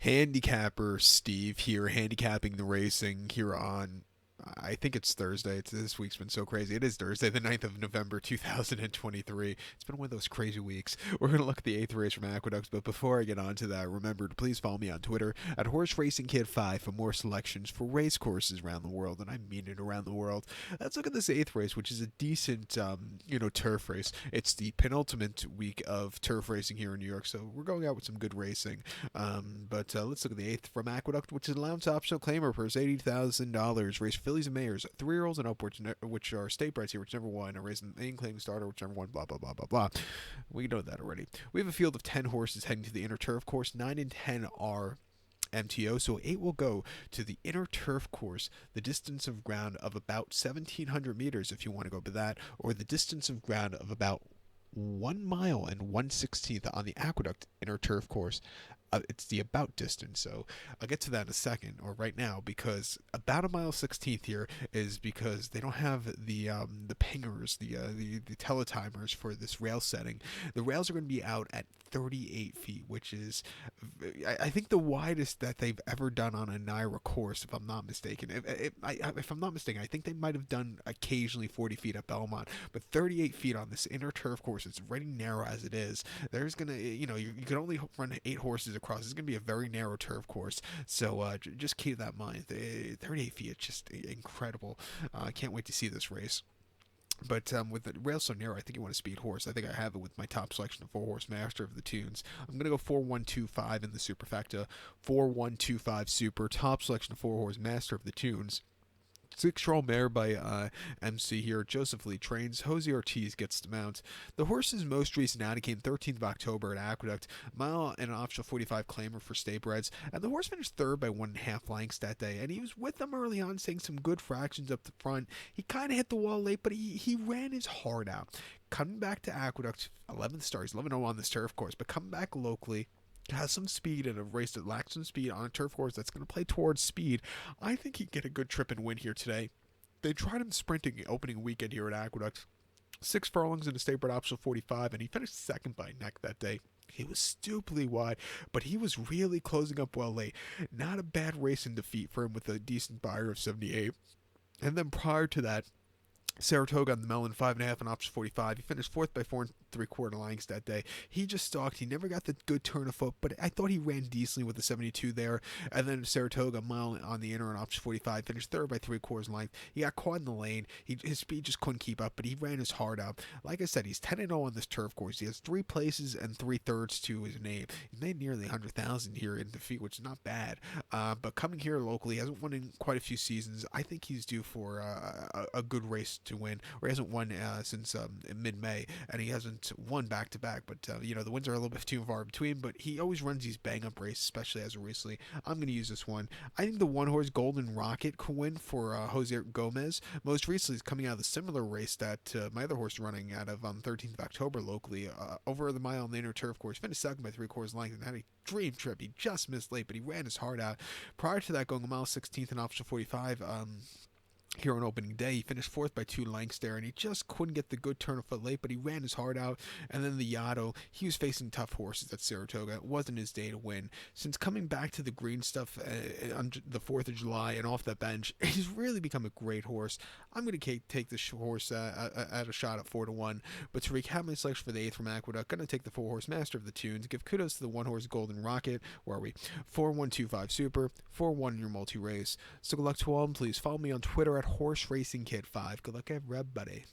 Handicapper Steve here, handicapping the racing here on. I think it's Thursday. This week's been so crazy. It is Thursday, the 9th of November, 2023. It's been one of those crazy weeks. We're going to look at the 8th race from Aqueduct, but before I get on to that, remember to please follow me on Twitter at Horse Racing Kid 5 for more selections for race courses around the world, and I mean it around the world. Let's look at this 8th race, which is a decent, turf race. It's the penultimate week of turf racing here in New York, so we're going out with some good racing. But let's look at the 8th from Aqueduct, which is an allowance optional claimer, purse $80,000. Race fillies and mares, 3-year-olds and upwards, which are state breds here, which never won. A race in the main claim starter, which never won. Blah blah blah blah blah. We know that already. We have a field of 10 horses heading to the inner turf course. 9 and 10 are MTO, so 8 will go to the inner turf course, the distance of ground of about 1,700 meters if you want to go by that, or the distance of ground of about 1 mile and 1/16th on the Aqueduct inner turf course. It's the about distance, so I'll get to that in a second, or right now, because about a mile 16th here is because they don't have the pingers, the teletimers for this rail setting. The rails are going to be out at 38 feet, which is, I think, the widest that they've ever done on a NYRA course, if I'm not mistaken. If I'm not mistaken, I think they might have done occasionally 40 feet at Belmont, but 38 feet on this inner turf course, it's already narrow as it is. There's going to, you can only run 8 horses across. It's going to be a very narrow turf course, so just keep that in mind. 38 feet, it's just incredible. I can't wait to see this race. But with the rail so narrow, I think you want a speed horse. I think I have it with my top selection of 4-horse Master of the Tunes. I'm going to go 4-1-2-5 in the superfecta. 4-1-2-5 super, top selection of 4-horse Master of the Tunes. 6-year-old mare by MC here. Joseph Lee trains. Jose Ortiz gets the mount. The horse's most recent outing came 13th of October at Aqueduct. Mile and an optional 45 claimer for state breds. And the horse finished third by 1.5 lengths that day. And he was with them early on, saying some good fractions up the front. He kind of hit the wall late, but he ran his heart out. Coming back to Aqueduct, 11th start. He's 11-0 on this turf course, but coming back locally, has some speed in a race that lacks some speed on a turf course that's going to play towards speed. I think he can get a good trip and win here today. They tried him sprinting opening weekend here at Aqueduct. 6 furlongs in a state bred optional 45, and he finished second by neck that day. He was stupidly wide, but he was really closing up well late. Not a bad race in defeat for him with a decent buyer of 78. And then prior to that, Saratoga on the Melon, 5.5 and option 45. He finished 4th by 4 3/4 lengths that day. He just stalked. He never got the good turn of foot, but I thought he ran decently with the 72 there. And then Saratoga, a mile on the inner and option 45, finished 3rd by 3/4 length. He got caught in the lane. His speed just couldn't keep up, but he ran his heart out. Like I said, he's 10-0 on this turf course. He has 3 places and 3/3 to his name. He made nearly 100,000 here in defeat, which is not bad. But coming here locally, he hasn't won in quite a few seasons. I think he's due for a good race to win, or he hasn't won since mid-May, and he hasn't won back-to-back, but the wins are a little bit too far between, but he always runs these bang-up races, especially as of recently. I'm going to use this one. I think the 1-horse Golden Rocket could win for Jose Gomez. Most recently, he's coming out of the similar race that my other horse running out of on 13th of October locally, over the mile on the inner turf course, finished second by 3/4 length, and had a dream trip. He just missed late, but he ran his heart out. Prior to that, going a mile 16th and option 45, here on opening day, he finished 4th by 2 lengths there, and he just couldn't get the good turn of foot late, but he ran his heart out. And then the Yaddo, he was facing tough horses at Saratoga. It wasn't his day to win. Since coming back to the green stuff on the 4th of July and off the bench, he's really become a great horse. I'm going to take this horse at a shot at 4-1. But to recap my selection for the 8th from Aqueduct, going to take the 4-horse Master of the Tunes, give kudos to the 1-horse Golden Rocket. Where are we? 4-1-2-5 Super, 4-1 in your multi-race. So good luck to all, and please follow me on Twitter at Horse Racing Kid 5. Good luck, everybody.